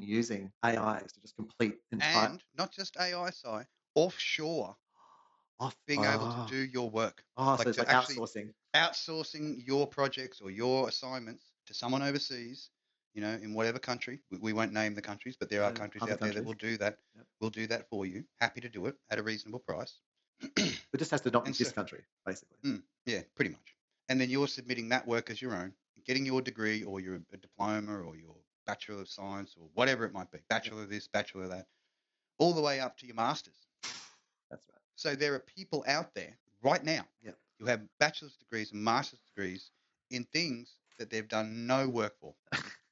using AIs to just complete entire And not just AI, offshore off. being able to do your work. So Like it's to like actually outsourcing. outsourcing your projects or your assignments to someone overseas, in whatever country. We won't name the countries, but there are countries Other out there that will countries. do that. Yep. Will do that for you. Happy to do it at a reasonable price. It just has to not be And so, this country, basically. yeah, pretty much. And then you're submitting that work as your own, getting your degree or your diploma or your Bachelor of Science or whatever it might be, Bachelor of this, Bachelor of that, all the way up to your Masters. That's right. So there are people out there right now Yep. who have bachelor's degrees and master's degrees in things that they've done no work for.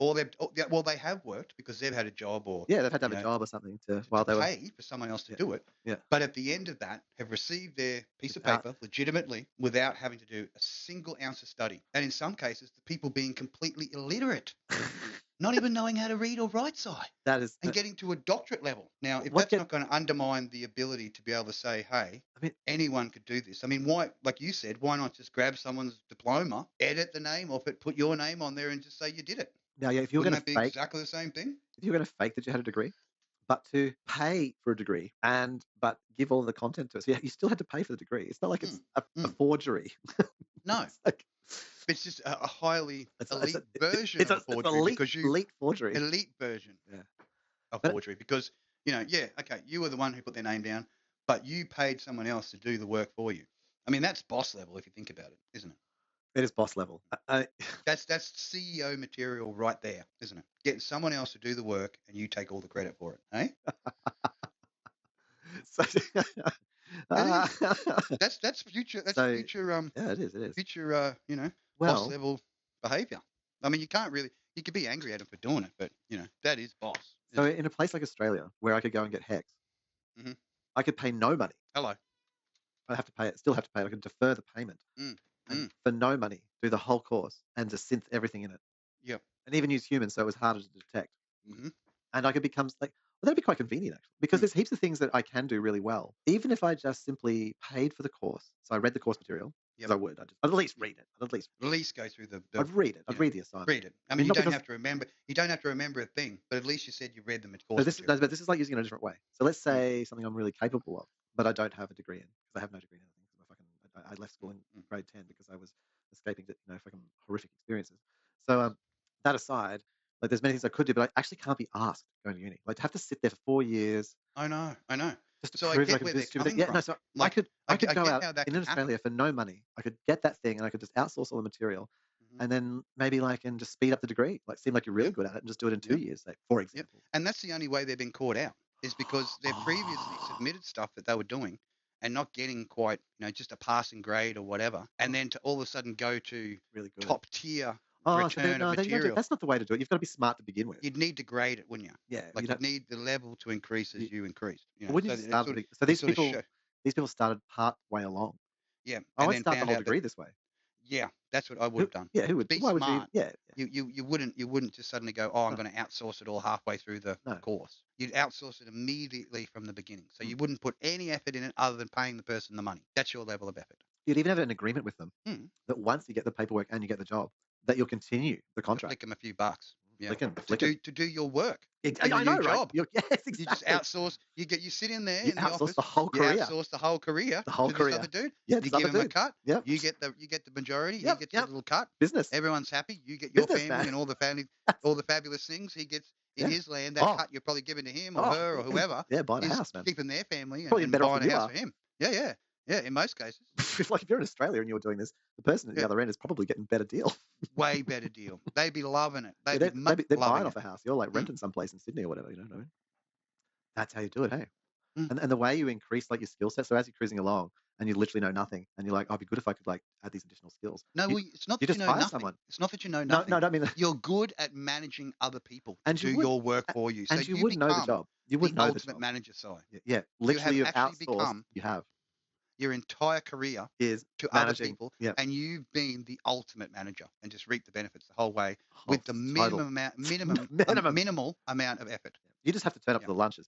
Or they have worked because they've had a job or they've had to have a job or something to pay for someone else to do it. Yeah. But at the end of that, have received their piece of paper legitimately without having to do a single ounce of study. And in some cases, the people being completely illiterate, not even knowing how to read or write side. And getting to a doctorate level. Now, if that's not going to undermine the ability to be able to say, hey, anyone could do this. I mean, why, like you said, why not just grab someone's diploma, edit the name off it, put your name on there and just say you did it? Now, if you're going to be exactly the same thing? If you're going to fake that you had a degree, but to pay for a degree but give all the content to it. So you still had to pay for the degree. It's not like it's a forgery. No. It's just a highly elite version of forgery. Elite forgery. Elite version of forgery. Because, you were the one who put their name down, but you paid someone else to do the work for you. I mean, that's boss level if you think about it, isn't it? It is boss level. That's CEO material right there, isn't it? Getting someone else to do the work and you take all the credit for it, eh? That's future. That's future. Yeah, it is. Future. Boss level behavior. I mean, you can't really. You could be angry at him for doing it, but that is boss. So in a place like Australia, where I could go and get hex, I could pay no money. Hello. I have to pay it. Still have to pay it. I can defer the payment. And for no money, do the whole course and just synth everything in it. Yep. And even use humans, so it was harder to detect. And I could become that'd be quite convenient actually, because there's heaps of things that I can do really well, even if I just simply paid for the course. So I read the course material. Yep. I would. I'd at least read it. I'd at least go through the I'd read it. I'd read the assignment. Read it. I mean, you don't have to remember. You don't have to remember a thing, but at least you said you read the course. But this is like using it in a different way. So let's say something I'm really capable of, but I don't have a degree in, because I have no degree in anything. I left school in grade 10 because I was escaping fucking horrific experiences. So that aside, like there's many things I could do, but I actually can't be asked going to uni. Like to have to sit there for 4 years. I know. Just to prove that I can do stupid things. Yeah, no. So I could go out in Australia for no money. I could get that thing and I could just outsource all the material, and then maybe and just speed up the degree. Like seem like you're really good at it and just do it in 2 years, like, for example. And that's the only way they've been caught out is because they previously submitted stuff that they were doing and not getting quite, just a passing grade or whatever, and then to all of a sudden go to really good top tier return of material. That's not the way to do it. You've got to be smart to begin with. You'd need to grade it, wouldn't you? Yeah. Like you'd need the level to increase as you increased. So these people started part way along. Yeah. I would start the whole degree this way. Yeah, that's what I would have done. Yeah, who would? Be why smart. Would you? Yeah. You wouldn't just suddenly go, I'm going to outsource it all halfway through the course. You'd outsource it immediately from the beginning. So you wouldn't put any effort in it other than paying the person the money. That's your level of effort. You'd even have an agreement with them that once you get the paperwork and you get the job, that you'll continue the contract. Flick them a few bucks. Yeah. To do your work. I know, right? Job. Yes, exactly. You just outsource. You sit in there. You in the outsource office, the whole career. You outsource the whole career. The whole career. This other dude. Yeah, you give him a cut. Yep. You get the majority. Yep. He gets a little cut. Business. Everyone's happy. You get your Business, family and all the family, all the fabulous things. He gets in his land. That cut you're probably giving to him or her or whoever. Yeah, buying a house, man. Keeping their family probably and better buying a house for him. Yeah. Yeah, in most cases. Like if you're in Australia and you're doing this, the person at the other end is probably getting a better deal. Way better deal. They'd be loving it. They're buying off a house. You're like renting someplace in Sydney or whatever. You know. That's how you do it, hey. And the way you increase your skill set. So as you're cruising along and you literally know nothing, and you're like, "Oh, it'd be good if I could add these additional skills." No, it's not that you know nothing. Someone. It's not that you know nothing. No, I don't mean that. You're good at managing other people and do your work for you. So and you would know the job. You would know the ultimate manager side. Yeah, literally you've outsourced. You have. Your entire career is to managing, other people, and you've been the ultimate manager and just reaped the benefits the whole way with the minimal amount of effort. You just have to turn up for the lunches.